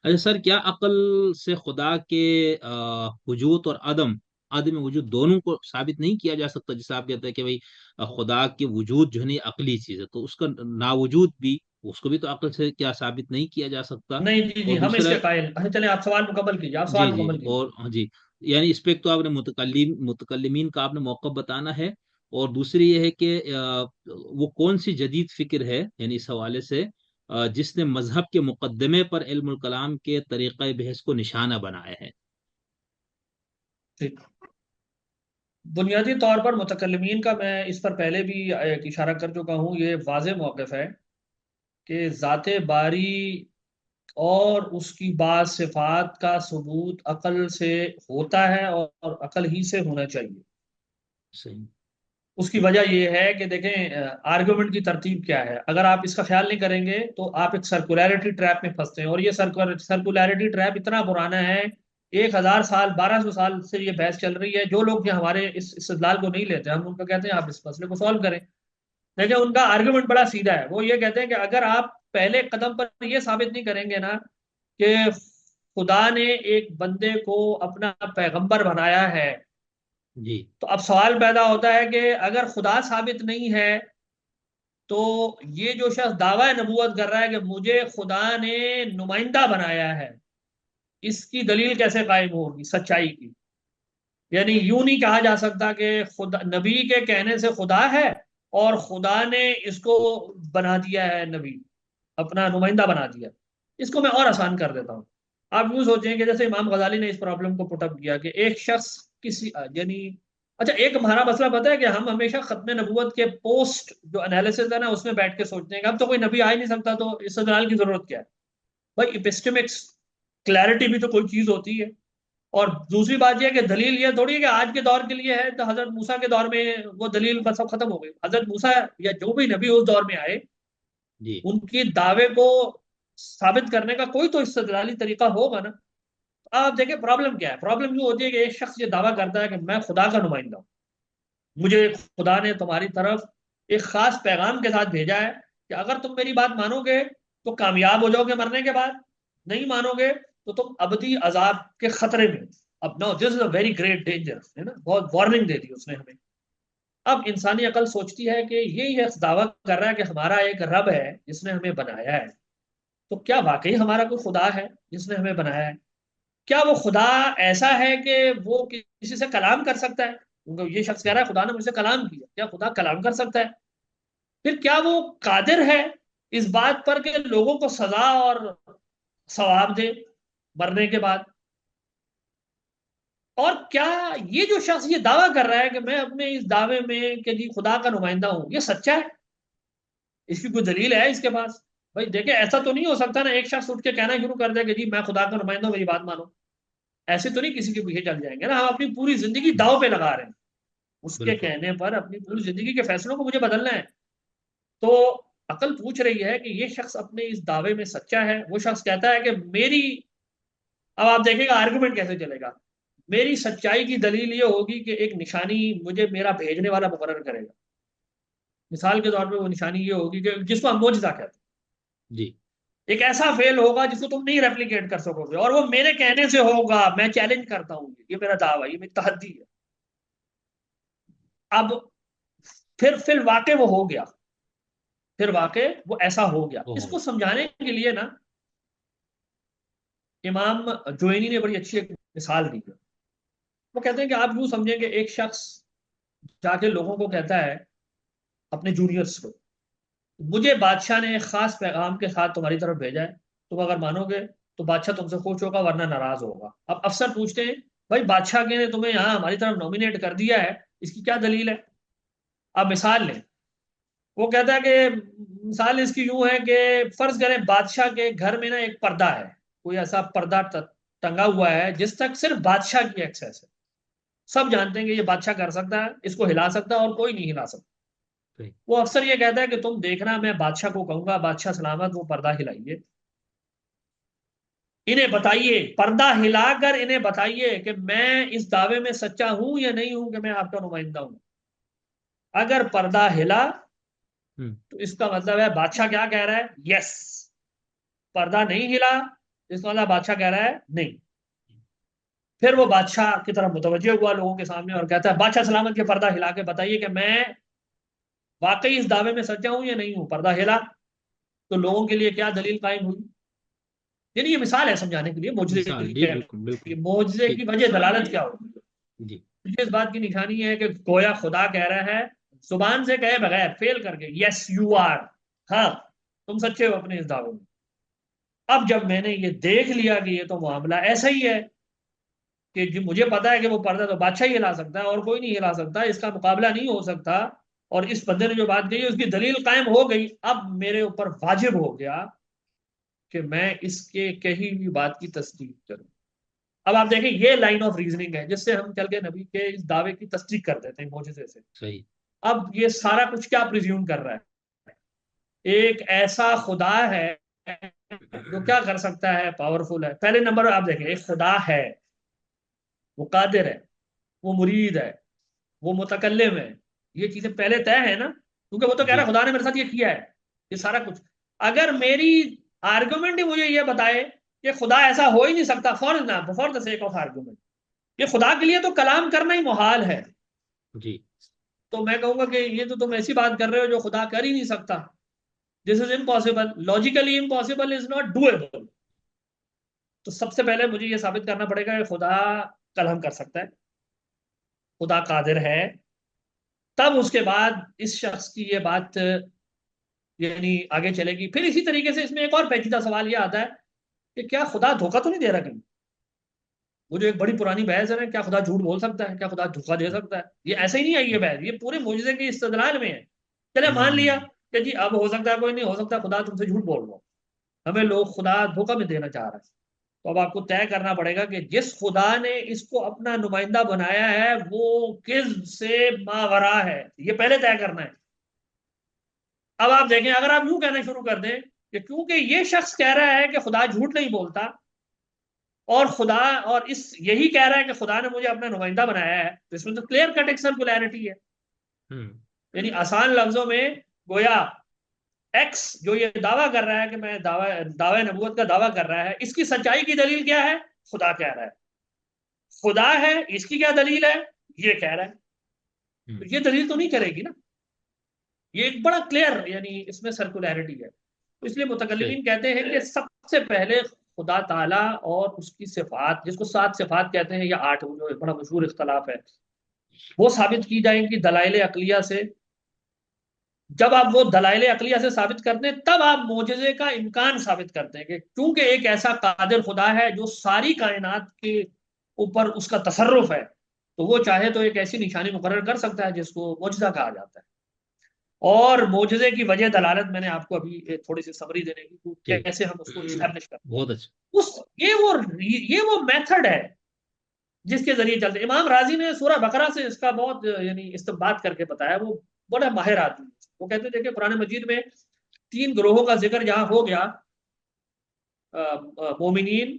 اچھا سر، کیا عقل سے خدا کے وجود اور عدم وجود دونوں کو ثابت نہیں کیا جا سکتا؟ جیسے آپ کہتے ہیں کہ بھائی خدا کے وجود جو ہے نہیں عقلی چیز ہے، تو اس کا ناوجود بھی، اس کو بھی تو عقل سے کیا ثابت نہیں کیا جا سکتا؟ نہیں جی اور جی، ہم اس دوسرا، کے قائل، اچھا چلیں آپ سوال مکمل کیجیے، آپ جی سوال جی، مکمل کیجیے۔ اور ہاں جی، یعنی اس پہ ایک تو آپ نے متکلمین کا آپ نے موقف بتانا ہے، اور دوسری یہ ہے کہ وہ کون سی جدید فکر ہے یعنی اس حوالے سے جس نے مذہب کے مقدمے پر علم الکلام کے طریقہ بحث کو نشانہ بنایا ہے؟ ٹھیک، بنیادی طور پر متکلمین کا میں اس پر پہلے بھی ایک اشارہ کر چکا ہوں، یہ واضح موقف ہے کہ ذات باری اور اس کی بعض صفات کا ثبوت عقل سے ہوتا ہے اور عقل ہی سے ہونا چاہیے۔ صحیح۔ اس کی وجہ یہ ہے کہ دیکھیں آرگومنٹ کی ترتیب کیا ہے، اگر آپ اس کا خیال نہیں کریں گے تو آپ ایک سرکولیرٹی ٹریپ میں پھنستے ہیں، اور یہ سرکولیرٹی ٹریپ اتنا پرانا ہے، 1000 سال 1200 سال سے یہ بحث چل رہی ہے۔ جو لوگ کہ ہمارے اس استدلال کو نہیں لیتے، ہم ان کو کہتے ہیں آپ اس مسئلے کو سالو کریں۔ دیکھیں ان کا آرگومنٹ بڑا سیدھا ہے، وہ یہ کہتے ہیں کہ اگر آپ پہلے قدم پر یہ ثابت نہیں کریں گے نا کہ خدا نے ایک بندے کو اپنا پیغمبر بنایا ہے، جی تو اب سوال پیدا ہوتا ہے کہ اگر خدا ثابت نہیں ہے تو یہ جو شخص دعویٰ نبوت کر رہا ہے کہ مجھے خدا نے نمائندہ بنایا ہے، اس کی دلیل کیسے قائم ہوگی سچائی کی؟ یعنی یوں نہیں کہا جا سکتا کہ خدا نبی کے کہنے سے خدا ہے اور خدا نے اس کو بنا دیا ہے نبی، اپنا نمائندہ بنا دیا۔ اس کو میں اور آسان کر دیتا ہوں، آپ یوں سوچیں کہ جیسے امام غزالی نے اس پرابلم کو پٹ اپ کیا کہ ایک شخص کسی یعنی، اچھا ایک ہمارا مسئلہ پتہ ہے کہ ہم ہمیشہ ختم نبوت کے پوسٹ جو انالیسز ہے نا اس میں بیٹھ کے سوچتے ہیں کہ اب تو کوئی نبی آ ہی نہیں سکتا تو استدلال کی ضرورت کیا ہے؟ بھائی اپسٹمکس کلیئرٹی بھی تو کوئی چیز ہوتی ہے، اور دوسری بات یہ ہے کہ دلیل یہ تھوڑی ہے کہ آج کے دور کے لیے ہے تو حضرت موسیٰ کے دور میں وہ دلیل بس سب ختم ہو گئی۔ حضرت موسیٰ یا جو بھی نبی اس دور میں آئے، جی ان کی دعوے کو ثابت کرنے کا کوئی تو استدلالی طریقہ ہوگا نا۔ آپ دیکھیں پرابلم کیا ہے، پرابلم یہ ہوتی ہے کہ ایک شخص یہ دعویٰ کرتا ہے کہ میں خدا کا نمائندہ ہوں، مجھے خدا نے تمہاری طرف ایک خاص پیغام کے ساتھ بھیجا ہے کہ اگر تم میری بات مانو گے تو کامیاب ہو جاؤ گے مرنے کے بعد، نہیں مانو گے تو تم ابدی عذاب کے خطرے میں۔ اب نو دس از اے ویری گریٹ ڈینجر، ہے نا، بہت وارننگ دے دی اس نے ہمیں۔ اب انسانی عقل سوچتی ہے کہ یہ دعویٰ کر رہا ہے کہ ہمارا ایک رب ہے جس نے ہمیں بنایا ہے، تو کیا واقعی ہمارا کوئی خدا ہے جس نے ہمیں بنایا ہے؟ کیا وہ خدا ایسا ہے کہ وہ کسی سے کلام کر سکتا ہے؟ کیونکہ یہ شخص کہہ رہا ہے خدا نے مجھ سے کلام کیا، کیا خدا کلام کر سکتا ہے؟ پھر کیا وہ قادر ہے اس بات پر کہ لوگوں کو سزا اور ثواب دے مرنے کے بعد؟ اور کیا یہ جو شخص یہ دعویٰ کر رہا ہے کہ میں اپنے اس دعوے میں کہ جی خدا کا نمائندہ ہوں، یہ سچا ہے؟ اس کی کوئی دلیل ہے اس کے پاس؟ بھائی دیکھیں ایسا تو نہیں ہو سکتا نا ایک شخص اٹھ کے کہنا شروع کر دے کہ جی میں خدا کا نمائندہ ہوں میری بات مانو۔ ایسے تو نہیں کسی کے پیچھے چل جائیں گے نا، ہم اپنی پوری زندگی داؤ پہ لگا رہے ہیں اس کے بالکل۔ کہنے پر، اپنی پوری زندگی کے فیصلوں کو مجھے بدلنا ہے۔ تو عقل پوچھ رہی ہے کہ یہ شخص اپنے اس دعوے میں سچا ہے؟ وہ شخص کہتا ہے کہ میری، اب آپ دیکھیں گا آرگومنٹ کیسے چلے گا، میری سچائی کی دلیل یہ ہوگی کہ ایک نشانی مجھے میرا بھیجنے والا مقرر کرے گا۔ مثال کے طور پہ وہ نشانی یہ ہوگی کہ جس کو ہم معجزہ کہتے ہیں، جی ایک ایسا فیل ہوگا جس کو تم نہیں ریپلیکیٹ کر سکو گے، اور وہ میرے کہنے سے ہوگا، میں چیلنج کرتا ہوں، یہ میرا دعویٰ، یہ میری تحدی ہے۔ اب پھر واقع وہ ہو گیا، پھر واقع وہ ایسا ہو گیا۔ وہ اس ہو کو گیا۔ سمجھانے کے لیے نا امام جوینی نے بڑی اچھی ایک مثال دی ہے۔ وہ کہتے ہیں کہ آپ یوں سمجھیں کہ ایک شخص جا کے لوگوں کو کہتا ہے، اپنے جونیئرس کو، مجھے بادشاہ نے ایک خاص پیغام کے ساتھ تمہاری طرف بھیجا ہے، تم اگر مانو گے تو بادشاہ تم سے خوش ہوگا ورنہ ناراض ہوگا۔ اب افسر پوچھتے ہیں بھائی بادشاہ کے نے تمہیں یہاں ہماری طرف نومینیٹ کر دیا ہے، اس کی کیا دلیل ہے؟ اب مثال لیں، وہ کہتا ہے کہ مثال اس کی یوں ہے کہ فرض کریں بادشاہ کے گھر میں نا ایک پردہ ہے، کوئی ایسا پردہ ٹنگا ہوا ہے جس تک صرف بادشاہ کی ایکسیس ہے، سب جانتے ہیں کہ یہ بادشاہ کر سکتا ہے، اس کو ہلا سکتا ہے اور کوئی نہیں ہلا سکتا۔ صحیح۔ وہ افسر یہ کہتا ہے کہ تم دیکھنا میں بادشاہ کو کہوں گا بادشاہ سلامت وہ پردہ ہلائیے، انہیں بتائیے، پردہ ہلا کر انہیں بتائیے کہ میں اس دعوے میں سچا ہوں یا نہیں ہوں کہ میں آپ کا نمائندہ ہوں۔ اگر پردہ ہلا ہوں۔ تو اس کا مطلب ہے بادشاہ کیا کہہ رہا ہے، یس۔ پردہ نہیں ہلا اس کا مطلب بادشاہ کہہ رہا ہے نہیں. پھر وہ بادشاہ کی طرف متوجہ ہوا لوگوں کے سامنے اور کہتا ہے بادشاہ سلامت کے پردہ ہلا کے بتائیے کہ میں واقعی اس دعوے میں سچا ہوں یا نہیں ہوں. پردہ ہلا تو لوگوں کے لیے کیا دلیل قائم ہوئی. یعنی یہ مثال ہے سمجھانے کے لیے معجزے مثال، جی کی. بالکل بالکل. معجزے ٹھیک. کی وجہ دلالت کیا ہوگی. جی اس بات کی نشانی ہے کہ گویا خدا کہہ رہا ہے زبان سے کہے بغیر، فیل کر کے، یس یو آر، ہاں تم سچے ہو اپنے اس دعوے میں. اب جب میں نے یہ دیکھ لیا کہ یہ تو معاملہ ایسا ہی ہے کہ جو مجھے پتا ہے کہ وہ پردہ تو بادشاہ ہی ہلا سکتا ہے اور کوئی نہیں ہلا سکتا، اس کا مقابلہ نہیں ہو سکتا، اور اس بندے نے جو بات کہی اس کی دلیل قائم ہو گئی، اب میرے اوپر واجب ہو گیا کہ میں اس کے کہی ہوئی بات کی تصدیق کروں. اب آپ دیکھیں یہ لائن آف ریزننگ ہے جس سے ہم چل کے نبی کے اس دعوے کی تصدیق کر دیتے ہیں معجزے سے. صحیح. اب یہ سارا کچھ کیا پریزیوم کر رہا ہے؟ ایک ایسا خدا ہے جو کیا کر سکتا ہے، پاورفل ہے. پہلے نمبر آپ دیکھیں ایک خدا ہے، وہ قادر ہے، وہ مرید ہے، وہ متکلم ہے. یہ چیزیں پہلے طے ہے نا، کیونکہ وہ تو کہہ رہا جی ہے خدا نے میرے ساتھ یہ کیا ہے، یہ سارا کچھ. اگر میری آرگومنٹ ہی مجھے یہ بتائے کہ خدا ایسا ہو ہی نہیں سکتا، for the sake of argument, یہ خدا کے لیے تو کلام کرنا ہی محال ہے، جی تو میں کہوں گا کہ یہ تو تم ایسی بات کر رہے ہو جو خدا کر ہی نہیں سکتا. This is impossible, logically impossible, is not doable. تو سب سے پہلے مجھے یہ ثابت کرنا پڑے گا کہ خدا کلام کر سکتا ہے، خدا قادر ہے. تب اس کے بعد اس شخص کی یہ بات یعنی آگے چلے گی. پھر اسی طریقے سے اس میں ایک اور پیچیدہ سوال یہ آتا ہے کہ کیا خدا دھوکہ تو نہیں دے رہا کہیں. وہ جو ایک بڑی پرانی بحث ہے نا، کیا خدا جھوٹ بول سکتا ہے، کیا خدا دھوکہ دے سکتا ہے، یہ ایسے ہی نہیں آئی یہ بحث، یہ پورے معجزے کے استدلال میں ہے. چلے مان لیا کہ جی اب ہو سکتا ہے کوئی نہیں ہو سکتا خدا تم سے جھوٹ بول رہا ہو، ہمیں لوگ خدا دھوکہ میں دینا چاہ رہا ہے. تو اب آپ کو طے کرنا پڑے گا کہ جس خدا نے اس کو اپنا نمائندہ بنایا ہے وہ کس سے ماورا ہے، یہ پہلے طے کرنا ہے. اب آپ دیکھیں اگر آپ یوں کہنا شروع کر دیں کہ کیونکہ یہ شخص کہہ رہا ہے کہ خدا جھوٹ نہیں بولتا، اور خدا اور اس یہی کہہ رہا ہے کہ خدا نے مجھے اپنا نمائندہ بنایا ہے، تو اس میں تو کلیئر کٹ ایک سرکولیرٹی ہے. یعنی آسان لفظوں میں گویا ایکس جو یہ دعویٰ کر رہا ہے کہ میں دعوی نبوت کا دعویٰ کر رہا ہے، اس کی سچائی کی دلیل کیا ہے؟ خدا کہہ رہا ہے. خدا ہے، اس کی کیا دلیل ہے؟ یہ کہہ رہا ہے. تو یہ دلیل تو نہیں کرے گی نا، یہ ایک بڑا کلیئر یعنی اس میں سرکولیرٹی ہے. تو اس لیے متکلمین کہتے ہیں کہ سب سے پہلے خدا تعالیٰ اور اس کی صفات، جس کو 7 صفات کہتے ہیں یا 8، جو بڑا مشہور اختلاف ہے، وہ ثابت کی جائیں گی دلائل عقلیہ سے. جب آپ وہ دلائل عقلیہ سے ثابت کرتے ہیں تب آپ معجزے کا امکان ثابت کرتے ہیں کہ کیونکہ ایک ایسا قادر خدا ہے جو ساری کائنات کے اوپر اس کا تصرف ہے، تو وہ چاہے تو ایک ایسی نشانی مقرر کر سکتا ہے جس کو معجزہ کہا جاتا ہے. اور معجزے کی وجہ دلالت میں نے آپ کو ابھی تھوڑی سی سمری دینے کی ٹھیک. کیسے ہم اس کو اسٹیبلش کرتے بہت اچھا. ہیں. یہ وہ میتھڈ ہے جس کے ذریعے چلتے. امام راضی نے سورہ بقرہ سے اس کا بہت یعنی استنباط کر کے بتایا، وہ بڑا ماہر آدمی. وہ کہتے تھے کہ قرآن مجید میں 3 گروہوں کا ذکر جہاں ہو گیا، مومنین،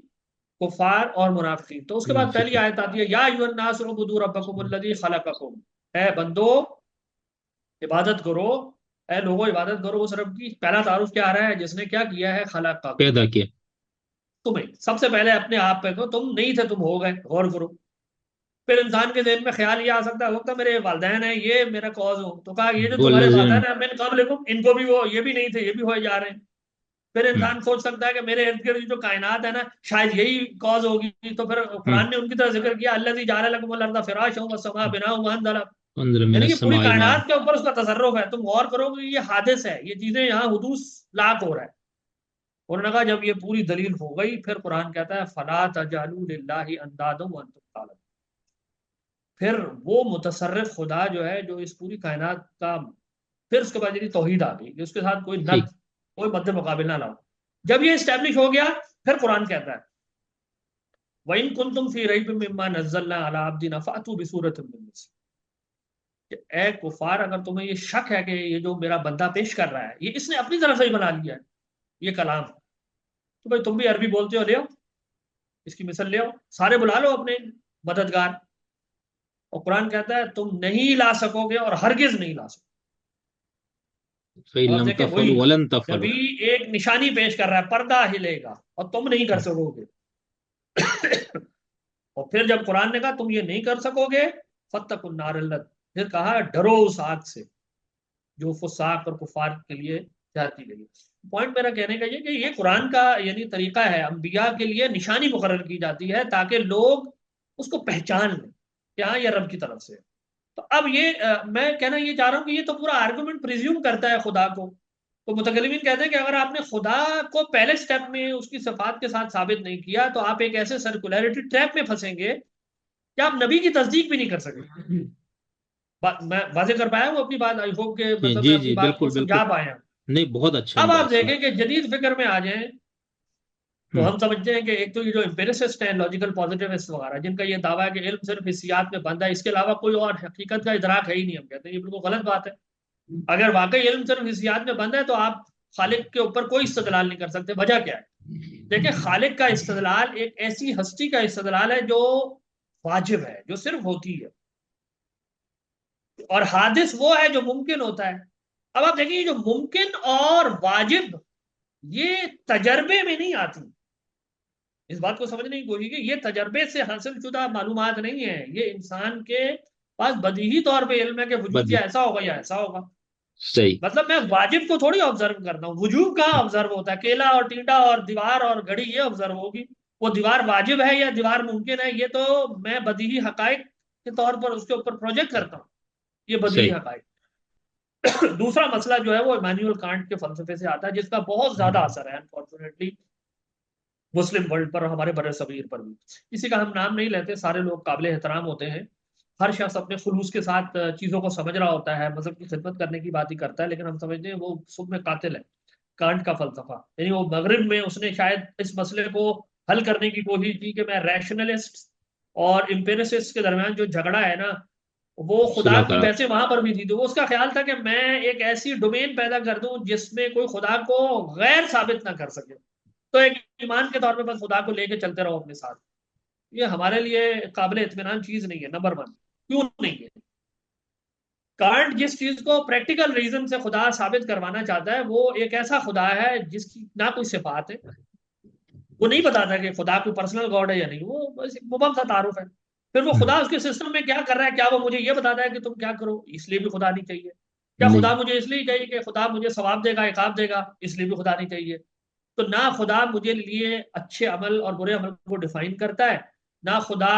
کفار اور منافقین، تو اس کے بعد پہلی آیت آتی ہے یا ایھا الناس اعبدوا ربکم الذی خلقکم، اے بندو عبادت کرو، اے لوگوں عبادت کرو اس رب کی. پہلا تعارف کیا آ رہا ہے؟ جس نے کیا کیا ہے؟ خلقکم، پیدا کیا. تمہیں سب سے پہلے اپنے آپ پہ کو، تم نہیں تھے تم ہو گئے، غور کرو. پھر انسان کے ذہن میں خیال یہ آ سکتا ہے وقت میرے والدین ہیں یہ میرا کاز ہو، تو کہا یہ جو وہ تمہارے لازم. والدین ہیں من قبلکم، ان کو بھی وہ یہ بھی نہیں تھے یہ بھی ہوئے جا رہے ہیں. پھر انسان سوچ سکتا ہے کہ میرے ارد گرد جو کائنات ہے نا شاید یہی کاز ہوگی، تو پھر قرآن نے ان کی طرح ذکر کیا الذی جعل لکم الارض فراشا والسماء بناء وانزل، انزل من یعنی کہ پوری السماء ماء. کائنات کے اوپر اس کا تصرف ہے. تم غور کرو کہ یہ حادث ہے، یہ چیزیں یہاں حدوث لاکھ ہو رہا ہے. انہوں نے کہا جب یہ پوری دلیل ہو گئی پھر قرآن کہتا ہے فلا تجعلوا للہ اندادا وانتم تعلمون. پھر وہ متصرف خدا جو ہے جو اس پوری کائنات کا، پھر اس کے بعد یعنی توحید آ گئی کہ اس کے ساتھ کوئی ٹھیک. ند کوئی مد مقابل نہ لاؤ. جب یہ اسٹیبلش ہو گیا پھر قرآن کہتا ہے وَإِن كُنتُمْ فِي رَيْبٍ مِّمَّا نَزَّلْنَا عَلَىٰ عَبْدِنَا فَأْتُوا بِسُورَةٍ مِّن مِّثْلِهِ، کہ اے کفار اگر تمہیں یہ شک ہے کہ یہ جو میرا بندہ پیش کر رہا ہے یہ اس نے اپنی طرف سے ہی بنا لیا ہے یہ کلام، تو بھائی تم بھی عربی بولتے ہو، لے آؤ اس کی مثل، لے آؤ، سارے بلا لو اپنے مددگار. اور قرآن کہتا ہے تم نہیں لا سکو گے اور ہرگز نہیں لا سکو. فَإِن اب آپ لَمْ دیکھیں وہی تَفْعَلُوا وَلَن نبی تَفْعَلُوا. ایک نشانی پیش کر رہا ہے، پردہ ہلے گا اور تم نہیں کر سکو گے اور پھر جب قرآن نے کہا تم یہ نہیں کر سکو گے، فَاتَّقُوا النَّارَ الَّتِي، پھر کہا ڈرو اس آگ سے جو فساق اور کفار کے لیے جاتی گئی. پوائنٹ میرا کہنے کا یہ کہ یہ قرآن کا یعنی طریقہ ہے، انبیاء کے لیے نشانی مقرر کی جاتی ہے تاکہ لوگ اس کو پہچان لیں کہ ہاں یہ رب کی طرف سے. تو اب یہ میں کہنا یہ چاہ رہا ہوں کہ یہ تو پورا آرگومنٹ پریزیوم کرتا ہے خدا کو. تو متکلمین کہتے ہیں کہ اگر آپ نے خدا کو پہلے سٹیپ میں اس کی صفات کے ساتھ ثابت نہیں کیا تو آپ ایک ایسے سرکولیرٹی ٹریپ میں پھنسیں گے کہ آپ نبی کی تصدیق بھی نہیں کر سکتے. میں واضح کر پایا وہ اپنی بات؟ آئی ہوپ کہ جی مطلب میں جی اپنی جی، بات کو بالکل بالکل. سمجھا پایا. نہیں، بہت اچھا اب آپ انداز سے. دیکھیں کہ جدید فکر میں آ جائیں تو ہوں. ہم سمجھتے ہیں کہ ایک تو یہ جو امپیریسسٹ ہیں، لاجیکل پازیٹیوسٹ وغیرہ، جن کا یہ دعویٰ ہے کہ علم صرف حسیات میں بندہ ہے، اس کے علاوہ کوئی اور حقیقت کا ادراک ہے ہی نہیں، ہم کہتے ہیں یہ بالکل غلط بات ہے. اگر واقعی علم صرف حسیات میں بند ہے تو آپ خالق کے اوپر کوئی استدلال نہیں کر سکتے. وجہ کیا ہے؟ دیکھیں خالق کا استدلال ایک ایسی ہستی کا استدلال ہے جو واجب ہے، جو صرف ہوتی ہے، اور حادث وہ ہے جو ممکن ہوتا ہے. اب آپ دیکھیں جو ممکن اور واجب یہ تجربے میں نہیں آتی. اس بات کو سمجھنے کی کوشش کی، یہ تجربے سے حاصل شدہ معلومات نہیں ہیں، یہ انسان کے پاس بدیہی طور پہ علم ہے کہ وجود یا بدی. ایسا ہوگا یا ایسا ہوگا. صحیح. مطلب میں واجب کو تھوڑی آبزرو کرتا ہوں، وجوب کہاں آبزرو ہوتا ہے؟ کیلا اور ٹینڈا اور دیوار اور گھڑی یہ آبزرو ہوگی. وہ دیوار واجب ہے یا دیوار ممکن ہے، یہ تو میں بدیہی حقائق کے طور پر اس کے اوپر پروجیکٹ کرتا ہوں. یہ بدیہی صحیح. حقائق. دوسرا مسئلہ جو ہے وہ ایمانوئل کانٹ کے فلسفے سے آتا ہے، جس کا بہت زیادہ اثر ہے انفارچونیٹلی مسلم ورلڈ پر اور ہمارے بر صغیر پر بھی. کسی کا ہم نام نہیں لیتے، سارے لوگ قابل احترام ہوتے ہیں، ہر شخص اپنے خلوص کے ساتھ چیزوں کو سمجھ رہا ہوتا ہے، مذہب کی خدمت کرنے کی بات ہی کرتا ہے، لیکن ہم سمجھتے ہیں وہ سب میں قاتل ہے. کانٹ کا فلسفہ یعنی وہ مغرب میں اس نے شاید اس مسئلے کو حل کرنے کی کوشش کی کہ میں ریشنلسٹ اور امپیریسسٹ کے درمیان جو جھگڑا ہے نا، وہ خدا صلح کی کرا. ویسے وہاں پر بھی تھی، تو وہ اس کا خیال تھا کہ میں ایک ایسی ڈومین پیدا کر دوں جس میں کوئی خدا کو غیر ثابت نہ کر سکے، تو ایک ایمان کے طور پہ بس خدا کو لے کے چلتے رہو اپنے ساتھ. یہ ہمارے لیے قابل اطمینان چیز نہیں ہے. نمبر ون، کیوں نہیں ہے؟ کانٹ جس چیز کو پریکٹیکل ریزن سے خدا ثابت کروانا چاہتا ہے وہ ایک ایسا خدا ہے جس کی نہ کوئی صفات ہے. وہ نہیں بتاتا کہ خدا کوئی پرسنل گاڈ ہے یا نہیں، وہ بس ایک مبہم سا تعارف ہے. پھر وہ خدا اس کے سسٹم میں کیا کر رہا ہے، کیا وہ مجھے یہ بتاتا ہے کہ تم کیا کرو؟ اس لیے بھی خدا نہیں چاہیے. کیا خدا نہیں. مجھے اس لیے چاہیے کہ خدا مجھے ثواب دے گا عقاب دے گا؟ اس لیے بھی خدا نہیں چاہیے. تو نہ خدا مجھے لیے اچھے عمل اور برے عمل کو ڈیفائن کرتا ہے، نہ خدا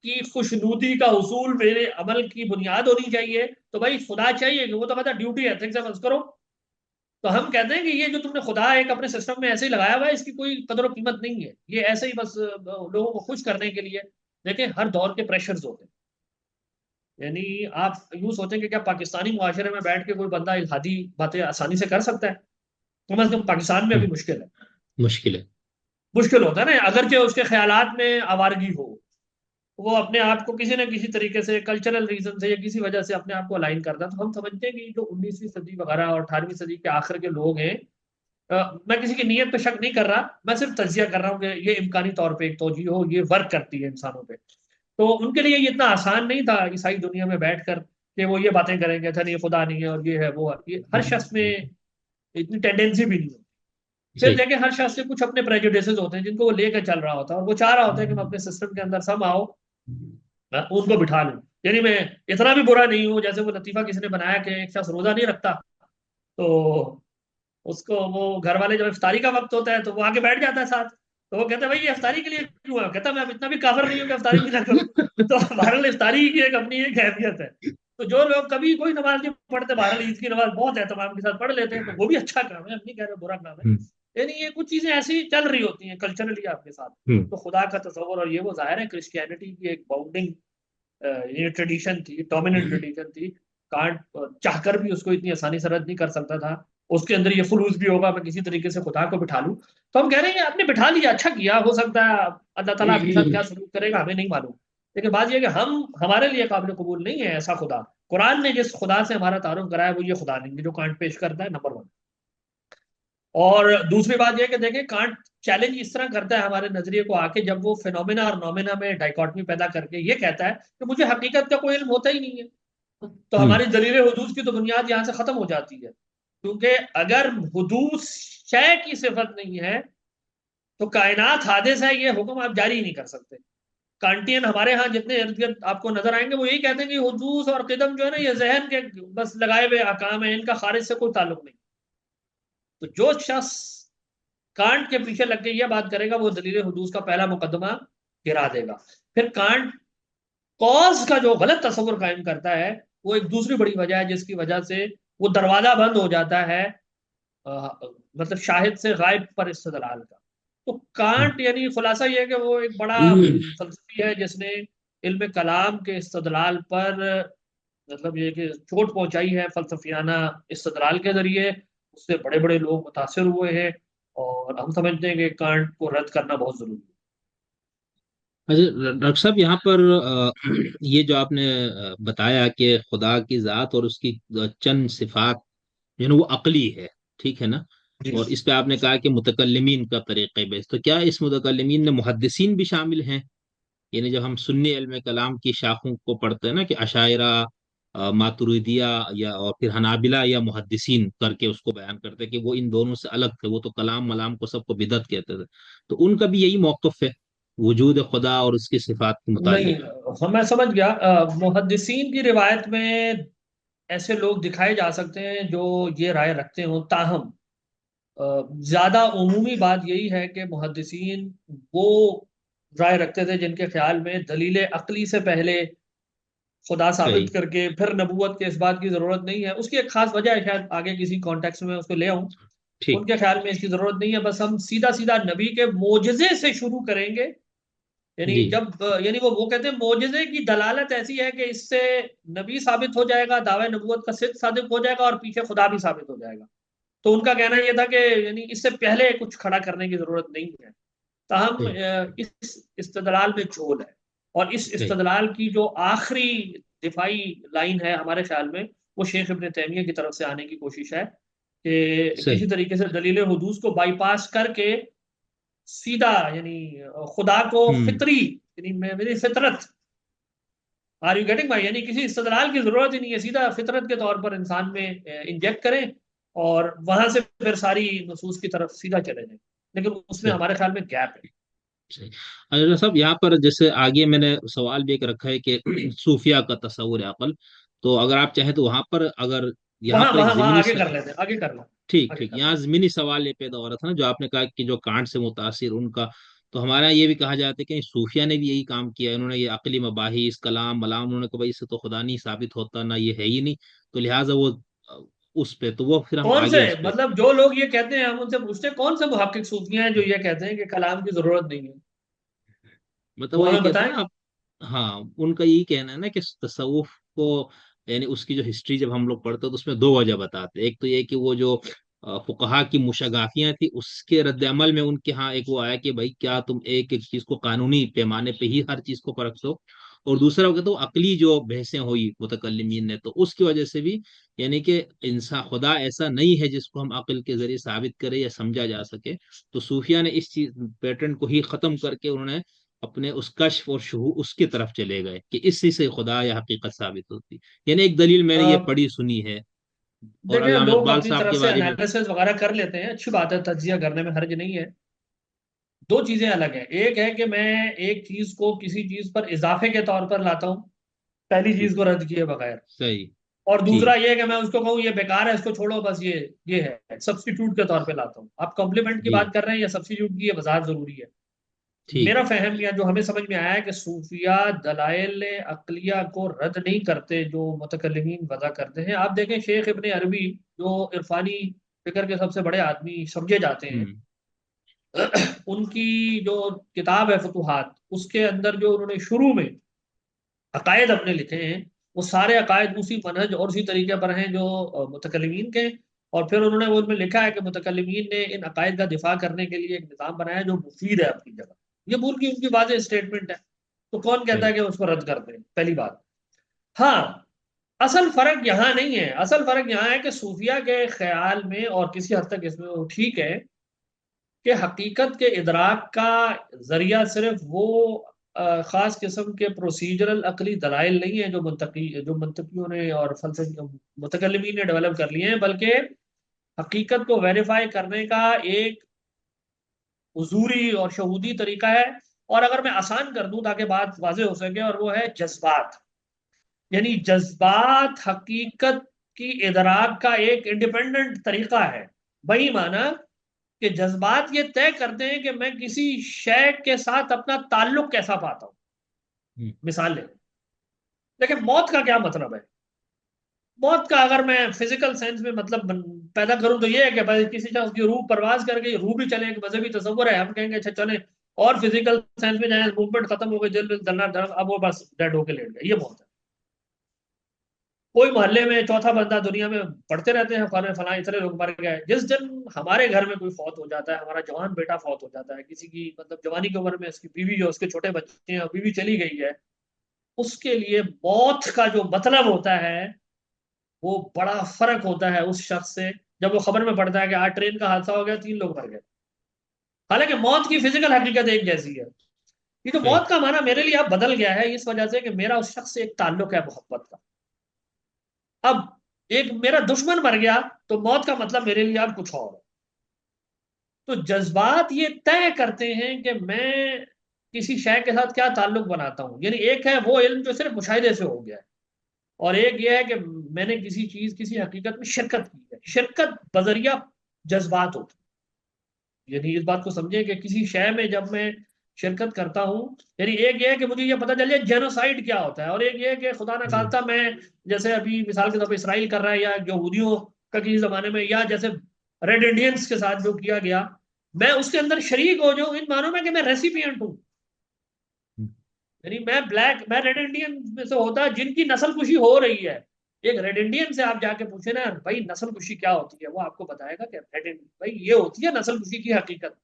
کی خوشنودی کا حصول میرے عمل کی بنیاد ہونی چاہیے. تو بھائی خدا چاہیے کہ وہ تو کہتا ڈیوٹی ہے ایتھکس ہے بس کرو. تو ہم کہتے ہیں کہ یہ جو تم نے خدا ایک اپنے سسٹم میں ایسے ہی لگایا ہوا ہے، اس کی کوئی قدر و قیمت نہیں ہے، یہ ایسے ہی بس لوگوں کو خوش کرنے کے لیے. دیکھیں ہر دور کے پریشرز ہوتے ہیں. یعنی آپ یوں سوچیں کہ کیا پاکستانی معاشرے میں بیٹھ کے کوئی بندہ الہادی باتیں آسانی سے کر سکتا ہے؟ کم از کم پاکستان میں ابھی مشکل ہے. مشکل ہے. مشکل ہوتا ہے نا، اگرچہ اس کے خیالات میں آوارگی ہو، وہ اپنے آپ کو کسی نہ کسی طریقے سے کلچرل ریزن سے یا کسی وجہ سے اپنے آپ کو الائن کرتا ہے. تو ہم سمجھتے ہیں کہ جو 19ویں صدی وغیرہ اور 18ویں صدی کے آخر کے لوگ ہیں، میں کسی کی نیت پہ شک نہیں کر رہا، میں صرف تجزیہ کر رہا ہوں کہ یہ امکانی طور پہ ایک توجہ ہو، یہ ورک کرتی ہے انسانوں پہ. تو ان کے لیے یہ اتنا آسان نہیں تھا عیسائی دنیا میں بیٹھ کر کہ وہ یہ باتیں کریں گے، اچھا نہیں خدا نہیں ہے اور یہ ہے وہ ہے. یہ ہر شخص میں اتنی ٹینڈنسی بھی نہیں ہوتی. پھر صحیح. دیکھیں ہر شخص کے کچھ اپنے پریجوڈیسز ہوتے ہیں جن کو وہ لے کے چل رہا ہوتا ہے، اور وہ چاہ رہا ہوتا ہے کہ میں اپنے سسٹم کے اندر سم آؤ میں ان کو بٹھا لوں. یعنی میں اتنا بھی برا نہیں ہوں، جیسے وہ لطیفہ کسی نے بنایا کہ ایک شخص روزہ نہیں رکھتا تو اس کو وہ گھر والے جب افطاری کا وقت ہوتا ہے تو وہ آگے بیٹھ جاتا ہے ساتھ. تو وہ کہتا ہے بھائی یہ افطاری کے لیے کیوں ہے؟ کہتا ہے میں اب اتنا بھی کافر نہیں ہوں کہ افطاری بھی نہ کروں. تو بہرحال افطاری کی ایک اپنی ایک اہمیت ہے. تو جو لوگ کبھی کوئی نماز نہیں پڑھتے، بہرحال عید کی نماز بہت اہتمام کے ساتھ پڑھ لیتے ہیں، تو وہ بھی اچھا کام ہے، ہم نہیں کہہ رہے برا کام ہے. یعنی یہ کچھ چیزیں ایسی چل رہی ہوتی ہیں کلچرلی آپ کے ساتھ. تو خدا کا تصور، اور یہ وہ ظاہر ہے کرسچینٹی کی ایک باؤنڈنگ یہ ٹریڈیشن تھی، ڈومیننٹ ٹریڈیشن تھی. کانٹ چاہ کر بھی اس کو اتنی آسانی سے رد نہیں کر سکتا تھا. اس کے اندر یہ خلوص بھی ہوگا میں کسی طریقے سے خدا کو بٹھا لوں. تو ہم کہہ رہے ہیں کہ آپ نے بٹھا لیا، اچھا کیا، ہو سکتا ہے اللہ تعالیٰ آپ کے ساتھ کیا سلوک کرے گا ہمیں نہیں معلوم. لیکن بات یہ کہ ہمارے لیے قابل قبول نہیں ہے ایسا خدا. قرآن نے جس خدا سے ہمارا تعارف کرایا وہ یہ خدا نہیں ہے جو کانٹ پیش کرتا ہے، نمبر ون. اور دوسری بات یہ کہ دیکھیں کانٹ چیلنج اس طرح کرتا ہے ہمارے نظریے کو آ کے، جب وہ فینومینا اور نومینا میں ڈائیکاٹمی پیدا کر کے یہ کہتا ہے کہ مجھے حقیقت کا کوئی علم ہوتا ہی نہیں ہے. تو ہماری دلیل حدوث کی تو بنیاد یہاں سے ختم ہو جاتی ہے. کیونکہ اگر حدوث شے کی صفت نہیں ہے تو کائنات حادث ہے، یہ حکم آپ جاری نہیں کر سکتے. کانٹین ہمارے ہاں جتنے ارد گرد آپ کو نظر آئیں گے وہ یہی کہتے ہیں کہ حدوث اور قدم جو ہے نا یہ ذہن کے بس لگائے ہوئے احکام ہیں، ان کا خارج سے کوئی تعلق نہیں. تو جو شخص کانٹ کے پیچھے لگ کے یہ بات کرے گا وہ دلیل حدوث کا پہلا مقدمہ گرا دے گا. پھر کانٹ کاز کا جو غلط تصور قائم کرتا ہے وہ ایک دوسری بڑی وجہ ہے جس کی وجہ سے وہ دروازہ بند ہو جاتا ہے مطلب شاہد سے غائب پر استدلال کا. تو کانٹ یعنی خلاصہ یہ ہے کہ وہ ایک بڑا فلسفی ہے جس نے علم کلام کے استدلال پر مطلب یہ کہ چوٹ پہنچائی ہے فلسفیانہ استدلال کے ذریعے. اس سے بڑے بڑے لوگ متاثر ہوئے ہیں اور ہم سمجھتے ہیں کہ کانٹ کو رد کرنا بہت ضروری ہے. اچھا ڈاکٹر صاحب یہاں پر یہ جو آپ نے بتایا کہ خدا کی ذات اور اس کی چند صفات جو وہ عقلی ہے، ٹھیک ہے نا، جی اور اس پہ آپ نے کہا کہ متکلمین کا طریقہ بیس، تو کیا اس متکلمین میں محدثین بھی شامل ہیں؟ یعنی جب ہم سنی علم کلام کی شاخوں کو پڑھتے ہیں نا کہ اشاعرہ، ماتریدیہ، یا اور پھر حنابلہ یا محدثین کر کے اس کو بیان کرتے کہ وہ ان دونوں سے الگ تھے، وہ تو کلام ملام کو سب کو بدعت کہتے تھے، تو ان کا بھی یہی موقف ہے وجود خدا اور اس کی صفات کے نہیں، متعلق؟ ہاں میں سمجھ گیا. محدثین کی روایت میں ایسے لوگ دکھائے جا سکتے ہیں جو یہ رائے رکھتے ہوں، تاہم زیادہ عمومی بات یہی ہے کہ محدثین وہ رائے رکھتے تھے جن کے خیال میں دلیل عقلی سے پہلے خدا صحیح. ثابت کر کے پھر نبوت کے اس بات کی ضرورت نہیں ہے. اس کی ایک خاص وجہ ہے، شاید آگے کسی کانٹیکس میں اس کو لے آؤں. ٹھیک. ان کے خیال میں اس کی ضرورت نہیں ہے، بس ہم سیدھا سیدھا نبی کے معجزے سے شروع کریں گے. یعنی جی. جب یعنی وہ کہتے ہیں معجزے کی دلالت ایسی ہے کہ اس سے نبی ثابت ہو جائے گا، دعوی نبوت کا صدق صادق ہو جائے گا، اور پیچھے خدا بھی ثابت ہو جائے گا. تو ان کا کہنا یہ تھا کہ یعنی اس سے پہلے کچھ کھڑا کرنے کی ضرورت نہیں ہے. تاہم صحیح. اس استدلال میں جھول ہے، اور اس صحیح. استدلال کی جو آخری دفاعی لائن ہے ہمارے خیال میں وہ شیخ ابن تیمیہ کی طرف سے آنے کی کوشش ہے کہ صحیح. کسی طریقے سے دلیل حدوث کو بائی پاس کر کے سیدھا یعنی خدا کو ہوں. فطری یعنی میری فطرت، آر یو گیٹنگ بھائی، یعنی کسی استدلال کی ضرورت ہی نہیں ہے، سیدھا فطرت کے طور پر انسان میں انجیکٹ کریں اور وہاں سے پھر ساری نصوص کی طرف سیدھا چلے جائیں. لیکن اس میں صحیح. ہمارے خیال میں گیپ ہے. صحیح. اللہ صاحب یہاں پر جیسے آگے میں نے سوال بھی ایک رکھا ہے کہ صوفیہ کا تصور عقل، تو اگر آپ چاہیں تو وہاں پر اگر یہاں وہاں پر ایک وہاں وہاں ضمنی آگے کر لیتے ہیں، آگے کر لیں. ٹھیک آگے ٹھیک، کر یہاں لیں. ضمنی سوال یہ پیدا ہو رہا تھا نا جو آپ نے کہا کہ جو کانٹ سے متاثر ان کا، تو ہمارا یہ بھی کہا جاتا ہے کہ صوفیہ نے بھی یہی کام کیا، انہوں نے یہ عقلی مباحث کلام ملام انہوں نے کہا بھائی اس سے تو خدا نہیں ثابت ہوتا، نہ یہ ہے ہی نہیں، تو لہٰذا وہ اس پہ، تو وہ پھر ہم کون سے آگے اس پہ مطلب جو لوگ یہ کہتے ہیں ہم ان سے پوچھتے ہیں کون سے محقق صوفیاء ہیں جو یہ کہتے ہیں کہ کلام کی ضرورت نہیں ہے؟ مطلب وہ وہ یہ ہمیں کہتے ہیں بتائیں. نا آپ. ہاں ان کا یہی کہنا ہے نا کہ تصوف کو، یعنی اس کی جو ہسٹری جب ہم لوگ پڑھتے ہیں تو اس میں دو وجہ بتاتے ہیں. ایک تو یہ کہ وہ جو فقہا کی مشاغافیاں تھی اس کے رد عمل میں ان کے ہاں ایک وہ آیا کہ بھائی کیا تم ایک ایک چیز کو قانونی پیمانے پہ ہی ہر چیز کو پرکھ دو، اور دوسرا وہ کہتے ہیں عقلی جو بحثیں ہوئی متکلمین نے، تو اس کی وجہ سے بھی یعنی کہ انسان خدا ایسا نہیں ہے جس کو ہم عقل کے ذریعے ثابت کرے یا سمجھا جا سکے. تو صوفیہ نے اس چیز پیٹرن کو ہی ختم کر کے انہوں نے اپنے اس کشف اور شہود اس کی طرف چلے گئے کہ اسی سے خدا یا حقیقت ثابت ہوتی. یعنی ایک دلیل میں نے یہ پڑھی سنی ہے. اور دیکھیں علامہ لوگ اقبال اپنی صاحب طرف کے سے بارے میں. انالیسس وغیرہ کر لیتے ہیں، اچھی بات ہے، تجزیہ کرنے میں حرج نہیں ہے. دو چیزیں الگ ہیں، ایک ہے کہ میں ایک چیز کو کسی چیز پر اضافے کے طور پر لاتا ہوں پہلی ٹھیک. چیز کو رد کیے بغیر، صحیح. اور دوسرا ٹھیک. یہ کہ میں اس کو کہوں یہ بیکار ہے اس کو چھوڑو بس، یہ ہے سبسٹیٹیوٹ کے طور پہ لاتا ہوں. آپ کمپلیمنٹ کی جی. بات کر رہے ہیں یا سبسٹیٹیوٹ کی، یہ وضاحت ضروری ہے. ٹھیک. میرا فہم یا جو ہمیں سمجھ میں آیا ہے کہ صوفیہ دلائل عقلیہ کو رد نہیں کرتے جو متکلمین وضع کرتے ہیں. آپ دیکھیں شیخ ابن عربی جو عرفانی فکر کے سب سے بڑے آدمی سمجھے جاتے ہیں، ہوں. ان کی جو کتاب ہے فتوحات، اس کے اندر جو انہوں نے شروع میں عقائد اپنے لکھے ہیں وہ سارے عقائد اسی منہج اور اسی طریقے پر ہیں جو متکلمین کے ہیں. اور پھر انہوں نے وہ ان میں لکھا ہے کہ متکلمین نے ان عقائد کا دفاع کرنے کے لیے ایک نظام بنایا جو مفید ہے اپنی جگہ. یہ بول کی ان کی واضح اسٹیٹمنٹ ہے. تو کون کہتا صحیح. ہے کہ اس کو رد کرتے ہیں؟ پہلی بات. ہاں، اصل فرق یہاں نہیں ہے، اصل فرق یہاں ہے کہ صوفیہ کے خیال میں، اور کسی حد تک اس میں وہ ٹھیک ہے، کہ حقیقت کے ادراک کا ذریعہ صرف وہ خاص قسم کے پروسیجرل عقلی دلائل نہیں ہیں جو منطقیوں نے اور فلسفی متکلمین نے ڈیولپ کر لیے ہیں، بلکہ حقیقت کو ویریفائی کرنے کا ایک حضوری اور شہودی طریقہ ہے، اور اگر میں آسان کر دوں تاکہ بات واضح ہو سکے، اور وہ ہے جذبات. یعنی جذبات حقیقت کی ادراک کا ایک انڈیپینڈنٹ طریقہ ہے. وہی معنی کہ جذبات یہ طے کرتے ہیں کہ میں کسی شے کے ساتھ اپنا تعلق کیسا پاتا ہوں. مثال لیں، لیکن موت کا کیا مطلب ہے؟ موت کا اگر میں فزیکل سینس میں مطلب پیدا کروں تو یہ ہے کہ بھائی کسی شخص کی روح پرواز کر گئی، روح بھی چلے، ایک مذہبی تصور ہے، ہم کہیں گے اچھا چلیں، اور فزیکل سینس میں جائیں، موومنٹ ختم ہو گئی، دل دلنا درد، اب وہ بس ڈیڈ ہو کے لیٹ گئے، یہ موت ہے. کوئی محلے میں چوتھا بندہ دنیا میں پڑھتے رہتے ہیں فلاں فلاں اتنے لوگ مر گئے. جس دن ہمارے گھر میں کوئی فوت ہو جاتا ہے، ہمارا جوان بیٹا فوت ہو جاتا ہے، کسی کی مطلب جوانی کی عمر میں اس کی بیوی جو اس کے چھوٹے بچے ہیں اور بیوی چلی گئی ہے، اس کے لیے موت کا جو مطلب ہوتا ہے وہ بڑا فرق ہوتا ہے اس شخص سے جب وہ خبر میں پڑتا ہے کہ آج ٹرین کا حادثہ ہو گیا، 3 لوگ مر گئے. حالانکہ موت کی فزیکل حقیقت ایک جیسی ہے. یہ جو صحیح. موت کا معنی میرے لیے اب بدل گیا ہے اس وجہ سے کہ میرا اس شخص سے ایک تعلق ہے محبت کا. اب ایک میرا دشمن مر گیا تو موت کا مطلب میرے لیے اب کچھ اور ہے. تو جذبات یہ طے کرتے ہیں کہ میں کسی شے کے ساتھ کیا تعلق بناتا ہوں. یعنی ایک ہے وہ علم جو صرف مشاہدے سے ہو گیا ہے، اور ایک یہ ہے کہ میں نے کسی چیز، کسی حقیقت میں شرکت کی ہے. شرکت بذریعہ جذبات ہوتی ہے. یعنی اس بات کو سمجھیں کہ کسی شے میں جب میں شرکت کرتا ہوں، یعنی ایک یہ ہے کہ مجھے یہ پتہ چل جائے جینوسائیڈ کیا ہوتا ہے، اور ایک یہ ہے کہ خدا نہ خواستہ میں، جیسے ابھی مثال کے طور پہ اسرائیل کر رہا ہے یا یہودیوں کا کسی زمانے میں، یا جیسے ریڈ انڈینس کے ساتھ جو کیا گیا، میں اس کے اندر شریک ہو جاؤں ان معنوں میں کہ میں ریسیپینٹ ہوں. یعنی میں ریڈ انڈین میں سے ہوتا جن کی نسل کشی ہو رہی ہے. ایک ریڈ انڈین سے آپ جا کے پوچھیں نا بھائی نسل کشی کیا ہوتی ہے، وہ آپ کو بتائے گا کہ بھائی یہ ہوتی ہے نسل کشی کی حقیقت.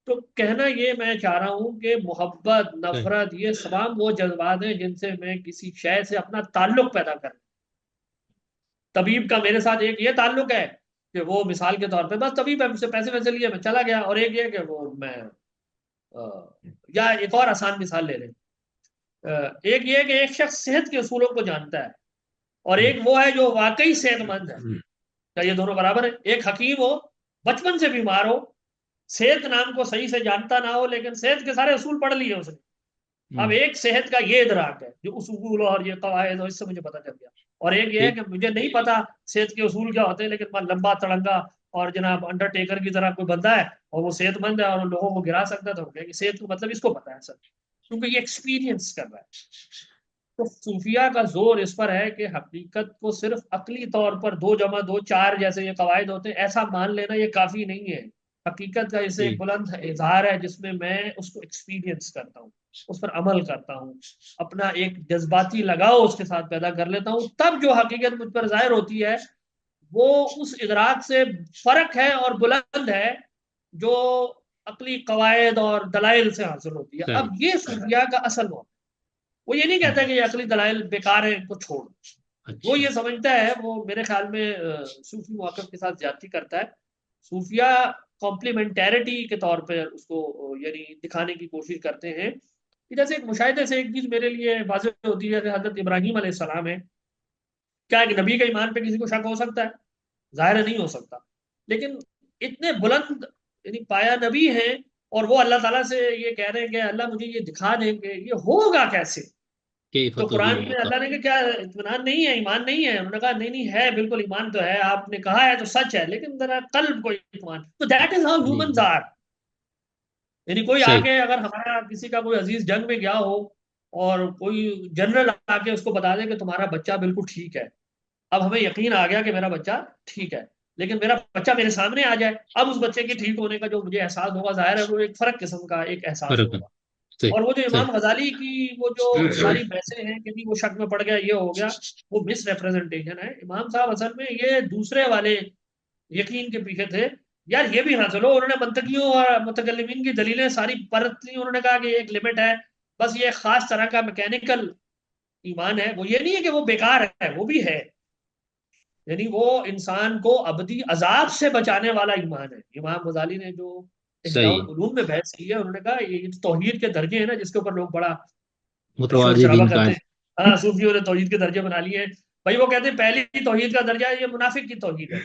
تو کہنا یہ میں چاہ رہا ہوں کہ محبت، صحیح. نفرت، یہ تمام وہ جذبات ہیں جن سے میں کسی شے سے اپنا تعلق پیدا کروں. طبیب کا میرے ساتھ ایک یہ تعلق ہے کہ وہ مثال کے طور پہ بس طبیب سے پیسے ویسے لیے میں چلا گیا، اور ایک یہ کہ وہ میں یا ایک اور آسان مثال لے لیں، ایک یہ کہ ایک شخص صحت کے اصولوں کو جانتا ہے، اور ایک وہ ہے جو واقعی صحت مند ہے. کیا یہ دونوں برابر ہیں؟ ایک حکیم ہو، بچپن سے بیمار ہو، صحت نام کو صحیح سے جانتا نہ ہو، لیکن صحت کے سارے اصول پڑھ لیے اس نے. اب ایک صحت کا یہ ادراک ہے جو اصول اور یہ قواعد اور اس سے مجھے پتا چل گیا، اور ایک یہ ہے کہ مجھے نہیں پتا صحت کے اصول کیا ہوتے ہیں، لیکن میں لمبا تڑنگا اور جناب انڈر ٹیکر کی طرح کوئی بندہ ہے اور وہ صحت مند ہے اور لوگوں کو گرا سکتا ہے، تو کہ صحت کو مطلب اس کو پتا ہے سر، کیونکہ یہ ایکسپیرینس کر رہا ہے. تو صوفیہ کا زور اس پر ہے کہ حقیقت کو صرف عقلی طور پر 2+2=4 جیسے یہ قواعد ہوتے ہیں ایسا مان لینا یہ کافی نہیں ہے. حقیقت کا اسے ایک بلند اظہار ہے جس میں میں اس کو ایکسپیرینس کرتا ہوں، اس پر عمل کرتا ہوں، اپنا ایک جذباتی لگاؤ اس کے ساتھ پیدا کر لیتا ہوں. تب جو حقیقت مجھ پر ظاہر ہوتی ہے وہ اس ادراک سے فرق ہے اور بلند ہے جو عقلی قواعد اور دلائل سے حاصل ہوتی ہے. اب یہ صوفیہ کا اصل موقع، وہ یہ نہیں کہتا کہ یہ عقلی دلائل بیکار ہے، ان کو چھوڑ. وہ یہ سمجھتا ہے، وہ میرے خیال میں صوفی موقف کے ساتھ زیادتی کرتا ہے. صوفیہ کمپلیمنٹیرٹی کے طور پہ اس کو یعنی دکھانے کی کوشش کرتے ہیں کہ جیسے ایک مشاہدے سے ایک چیز میرے لیے واضح ہوتی ہے کہ حضرت ابراہیم علیہ السلام ہے. کیا ایک نبی کے ایمان پہ کسی کو شک ہو سکتا ہے؟ ظاہر نہیں ہو سکتا. لیکن اتنے بلند یعنی پایا نبی ہیں اور وہ اللہ تعالیٰ سے یہ کہہ رہے ہیں کہ اللہ مجھے یہ دکھا دیں کہ یہ ہوگا کیسے. تو قرآن میں اللہ نے کہا کیا اطمینان نہیں ہے، ایمان نہیں ہے؟ انہوں نے کہا نہیں نہیں ہے، بالکل ایمان تو ہے، آپ نے کہا ہے تو سچ ہے، لیکن ذرا قلب کو ایمان. تو that is how humans are. یعنی کوئی آ کے اگر ہمارا کسی کا کوئی عزیز جنگ میں گیا ہو اور کوئی جنرل آ کے اس کو بتا دے کہ تمہارا بچہ بالکل ٹھیک ہے، اب ہمیں یقین آ گیا کہ میرا بچہ ٹھیک ہے، لیکن میرا بچہ میرے سامنے آ جائے، اب اس بچے کے ٹھیک ہونے کا جو مجھے احساس ہوگا ظاہر ہے وہ ایک فرق قسم کا ایک احساس ہوگا. اور وہ جو امام غزالی کی وہ جو ساری بحثیں ہیں کہ وہ شک میں پڑ گیا، یہ ہو گیا، وہ مس ریپرزنٹیشن ہے. امام صاحب اصل میں یہ دوسرے والے یقین کے پیچھے تھے. یار یہ بھی نہ چلو، انہوں نے منطقیوں اور متکلمین کی دلیلیں ساری پرت لی، انہوں نے کہا کہ ایک لمٹ ہے، بس یہ خاص طرح کا میکینیکل ایمان ہے. وہ یہ نہیں ہے کہ وہ بیکار ہے، وہ بھی ہے، یعنی وہ انسان کو ابدی عذاب سے بچانے والا ایمان ہے. امام غزالی نے جو احیاء العلوم میں بحث کی ہے، انہوں نے کہا یہ توحید کے درجے ہیں نا جس کے اوپر لوگ بڑا شور شرابہ کرتے ہیں. ہاں صوفیوں نے توحید کے درجے بنا لیے ہیں. بھائی وہ کہتے ہیں پہلی توحید کا درجہ یہ منافق کی توحید ہے.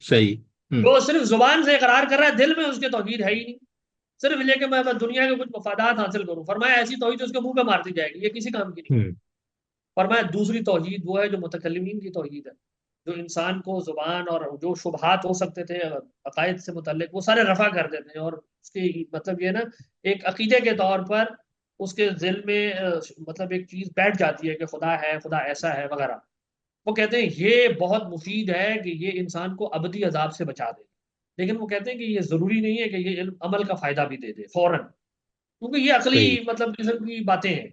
صحیح. جو صرف زبان سے اقرار کر رہا ہے، دل میں اس کے توحید ہے ہی نہیں، صرف یہ کہ میں بس دنیا کے کچھ مفادات حاصل کروں، فرمایا ایسی توحید اس کے منہ پہ مارتی جائے گی، یہ کسی کام کی نہیں۔ ہوں. فرمایا دوسری توحید وہ ہے جو متکلمین کی توحید ہے، جو انسان کو زبان اور جو شبہات ہو سکتے تھے عقائد سے متعلق وہ سارے رفع کر دیتے ہیں، اور اس کی مطلب یہ نا ایک عقیدے کے طور پر اس کے ذہن میں مطلب ایک چیز بیٹھ جاتی ہے کہ خدا ہے، خدا ایسا ہے وغیرہ۔ وہ کہتے ہیں یہ بہت مفید ہے کہ یہ انسان کو ابدی عذاب سے بچا دے، لیکن وہ کہتے ہیں کہ یہ ضروری نہیں ہے کہ یہ علم عمل کا فائدہ بھی دے دے فوراً، کیونکہ یہ عقلی صحیح. مطلب قسم کی باتیں ہیں۔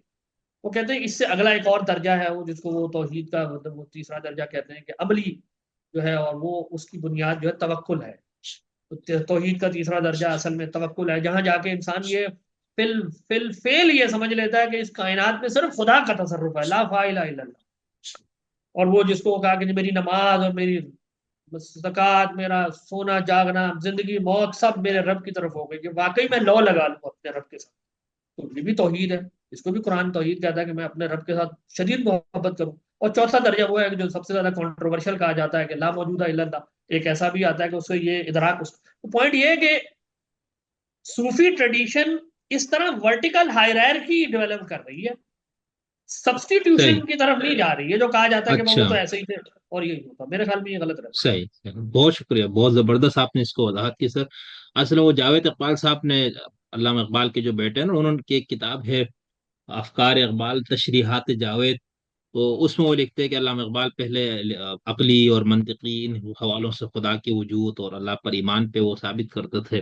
وہ کہتے ہیں اس سے اگلا ایک اور درجہ ہے وہ جس کو وہ توحید کا مطلب وہ تیسرا درجہ کہتے ہیں کہ عملی جو ہے، اور وہ اس کی بنیاد جو ہے توکل ہے۔ تو توحید کا تیسرا درجہ اصل میں توکل ہے، جہاں جا کے انسان یہ فیل یہ سمجھ لیتا ہے کہ اس کائنات میں صرف خدا کا تصرف ہے، لا فاعل الا اللہ۔ اور وہ جس کو کہا کہ میری نماز اور میری زکوٰۃ، میرا سونا جاگنا، زندگی موت سب میرے رب کی طرف ہو گئی، کہ واقعی میں لو لگا لوں اپنے رب کے ساتھ، تو یہ بھی توحید ہے۔ اس کو بھی قرآن توحید کہتا ہے کہ میں اپنے رب کے ساتھ شدید محبت کروں۔ اور چوتھا درجہ وہ ہے کہ جو سب سے زیادہ کنٹروورشل کہا جاتا ہے کہ لا موجودہ الا اللہ، ایک ایسا بھی آتا ہے کہ اس سے یہ ادراک پوائنٹ یہ ہے کہ صوفی ٹریڈیشن اس طرح ورٹیکل ہائرارکی ڈیولپ کر رہی ہے، صحیح. سبسٹیٹیوشن کی طرف نہیں جا رہی ہے، جو کہا جاتا ہے کہ وہ اچھا. تو ایسے ہی تھے اور یہی ہوتا، میرے خیال میں یہ غلط رہتا صحیح. بہت شکریہ، بہت زبردست آپ نے اس کو وضاحت کی سر. اصل میں وہ جاوید اقبال صاحب نے، علامہ اقبال کے جو بیٹے ہیں نا، انہوں کی ایک کتاب ہے افکار اقبال تشریحات جاوید. تو اس میں وہ لکھتے ہیں کہ علامہ اقبال پہلے عقلی اور منطقی ان حوالوں سے خدا کے وجود اور اللہ پر ایمان پہ وہ ثابت کرتے تھے.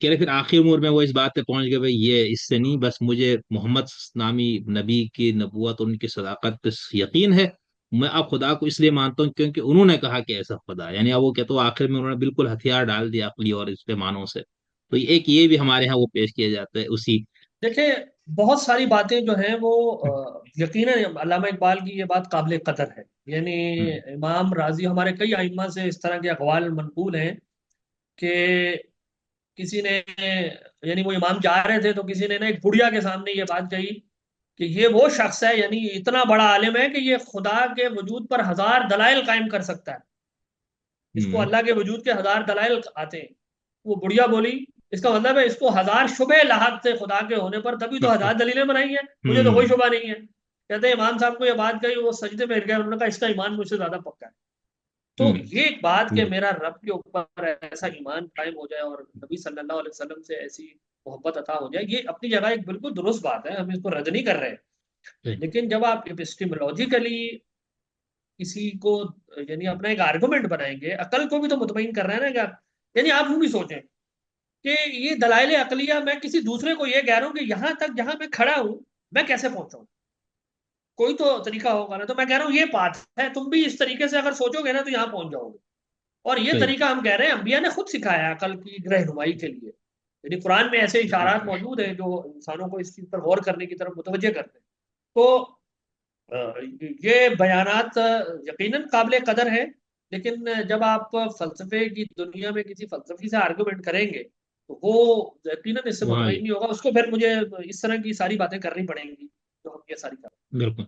کہہ رہے پھر آخری عمر میں وہ اس بات پہ پہنچ گئے بھائی یہ اس سے نہیں، بس مجھے محمد نامی نبی کی نبوت اور ان کی صداقت پہ یقین ہے. میں اب خدا کو اس لیے مانتا ہوں کیونکہ انہوں نے کہا کہ ایسا خدا ہے. یعنی اب وہ کہتے ہیں آخر میں انہوں نے بالکل ہتھیار ڈال دیا عقلی اور اس پہ مانوں سے. تو ایک یہ بھی ہمارے ہاں وہ پیش کیا جاتا ہے اسی. دیکھیں بہت ساری باتیں جو ہیں وہ یقیناً علامہ اقبال کی یہ بات قابل قدر ہے، یعنی امام راضی، ہمارے کئی ائمہ سے اس طرح کے اقوال منقول ہیں کہ کسی نے، یعنی وہ امام جا رہے تھے تو کسی نے نا ایک بڑھیا کے سامنے یہ بات کہی کہ یہ وہ شخص ہے، یعنی اتنا بڑا عالم ہے کہ یہ خدا کے وجود پر ہزار دلائل قائم کر سکتا ہے، اس کو ہوں. اللہ کے وجود کے ہزار دلائل آتے ہیں۔ وہ بڑھیا بولی اس کا مطلب ہے اس کو ہزار شبہ لاحق تھے خدا کے ہونے پر، تبھی تو ہزار دلیلیں بنائی ہیں، مجھے تو کوئی ہوں. شبہ نہیں ہے۔ کہتے ہیں امام صاحب کو یہ بات کہی، وہ سجدے میں گر گئے، انہوں نے کہا اس کا ایمان مجھ سے زیادہ پکا ہے۔ تو ہوں. یہ ایک بات کہ میرا رب کے اوپر ایسا ایمان قائم ہو جائے اور نبی صلی اللہ علیہ وسلم سے ایسی محبت عطا ہو جائے، یہ اپنی جگہ ایک بالکل درست بات ہے، ہم اس کو رد نہیں کر رہے۔ لیکن جب آپ اپسٹیمولوجیکلی کسی کو یعنی اپنا ایک آرگومنٹ بنائیں گے، عقل کو بھی تو مطمئن کر رہے ہیں نا، کہ یعنی آپ یوں بھی سوچیں کہ یہ دلائل عقلیہ، میں کسی دوسرے کو یہ کہہ رہا ہوں کہ یہاں تک جہاں میں کھڑا ہوں میں کیسے پہنچاؤں، کوئی تو طریقہ ہوگا نا، تو میں کہہ رہا ہوں یہ بات ہے، تم بھی اس طریقے سے اگر سوچو گے نا تو یہاں پہنچ جاؤ گے۔ اور یہ صحیح. طریقہ ہم کہہ رہے ہیں انبیاء نے خود سکھایا ہے عقل کی رہنمائی کے لیے، یعنی قرآن میں ایسے اشارات موجود ہیں جو انسانوں کو اس چیز پر غور کرنے کی طرف متوجہ کرتے ہیں۔ تو یہ بیانات یقیناً قابل قدر ہے، لیکن جب آپ فلسفے کی دنیا میں کسی فلسفی سے آرگومنٹ کریں گے تو وہ یقیناً اس سے وہاں مطمئن نہیں ہوگا، اس کو پھر مجھے اس طرح کی ساری باتیں کرنی پڑیں گی جو ہم یہ ساری کر رہے ہیں۔ بالکل.